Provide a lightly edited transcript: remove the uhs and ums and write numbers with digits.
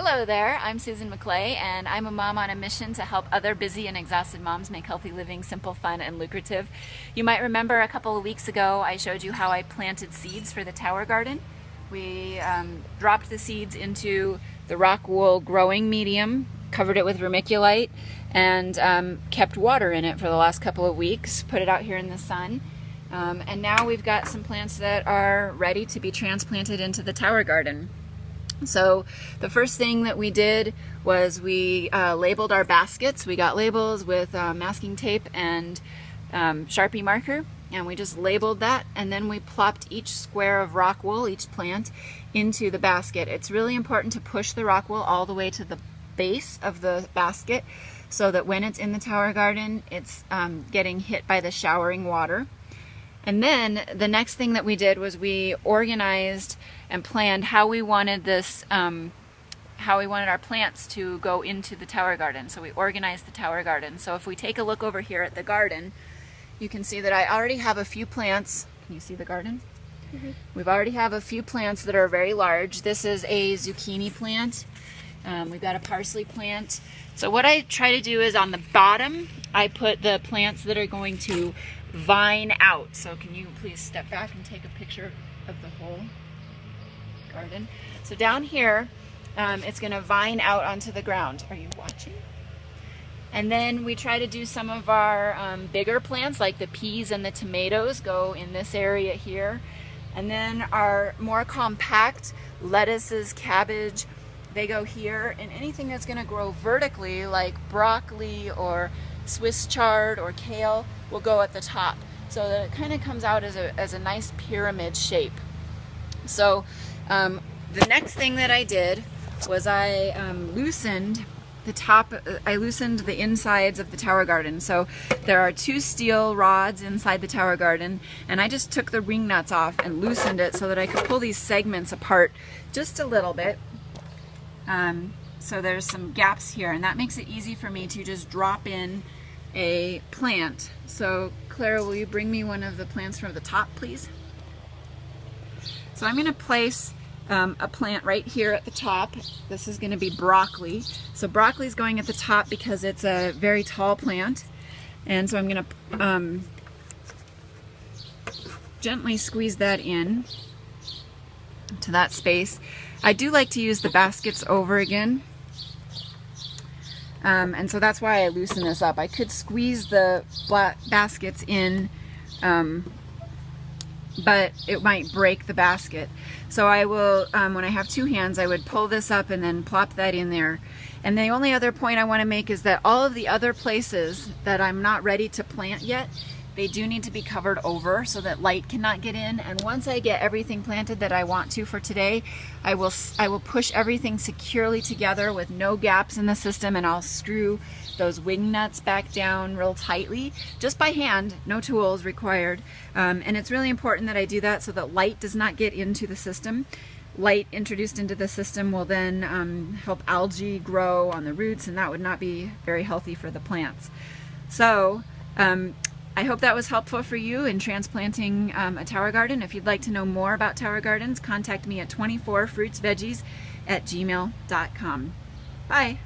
Hello there, I'm Susan McClay, and I'm a mom on a mission to help other busy and exhausted moms make healthy living simple, fun, and lucrative. You might remember a couple of weeks ago I showed you how I planted seeds for the tower garden. We dropped the seeds into the rock wool growing medium, covered it with vermiculite, and kept water in it for the last couple of weeks, put it out here in the sun. And now we've got some plants that are ready to be transplanted into the tower garden. So the first thing that we did was we labeled our baskets. We got labels with masking tape and Sharpie marker, and we just labeled that, and then we plopped each square of rock wool, each plant, into the basket. It's really important to push the rock wool all the way to the base of the basket so that when it's in the tower garden it's getting hit by the showering water. And then the next thing that we did was we organized and planned how we wanted this, how we wanted our plants to go into the tower garden. So we organized the tower garden. So if we take a look over here at the garden, you can see that I already have a few plants. Can you see the garden? Mm-hmm. We've already have a few plants that are very large. This is a zucchini plant. We've got a parsley plant. So what I try to do is on the bottom, I put the plants that are going to vine out. So can you please step back and take a picture of the whole garden? So down here, it's going to vine out onto the ground. Are you watching? And then we try to do some of our bigger plants, like the peas and the tomatoes, go in this area here. And then our more compact lettuces, cabbage, they go here. And anything that's going to grow vertically, like broccoli or Swiss chard or kale, will go at the top, so that it kind of comes out as a nice pyramid shape. So the next thing that I did was I loosened the top, I loosened the insides of the tower garden. So there are 2 steel rods inside the tower garden, and I just took the ring nuts off and loosened it so that I could pull these segments apart just a little bit. So there's some gaps here, and that makes it easy for me to just drop in a plant. So Clara, will you bring me one of the plants from the top, please? So I'm going to place a plant right here at the top. This is going to be broccoli. So broccoli is going at the top because it's a very tall plant, and so I'm going to gently squeeze that in to that space. I do like to use the baskets over again. And so that's why I loosen this up. I could squeeze the baskets in, but it might break the basket. So I will, when I have 2 hands, I would pull this up and then plop that in there. And the only other point I want to make is that all of the other places that I'm not ready to plant yet, they do need to be covered over so that light cannot get in. And once I get everything planted that I want to for today, I will push everything securely together with no gaps in the system, and I'll screw those wing nuts back down real tightly, just by hand, no tools required. And it's really important that I do that so that light does not get into the system. Light introduced into the system will then help algae grow on the roots, and that would not be very healthy for the plants. So I hope that was helpful for you in transplanting a tower garden. If you'd like to know more about tower gardens, contact me at 24fruitsveggies@gmail.com. Bye.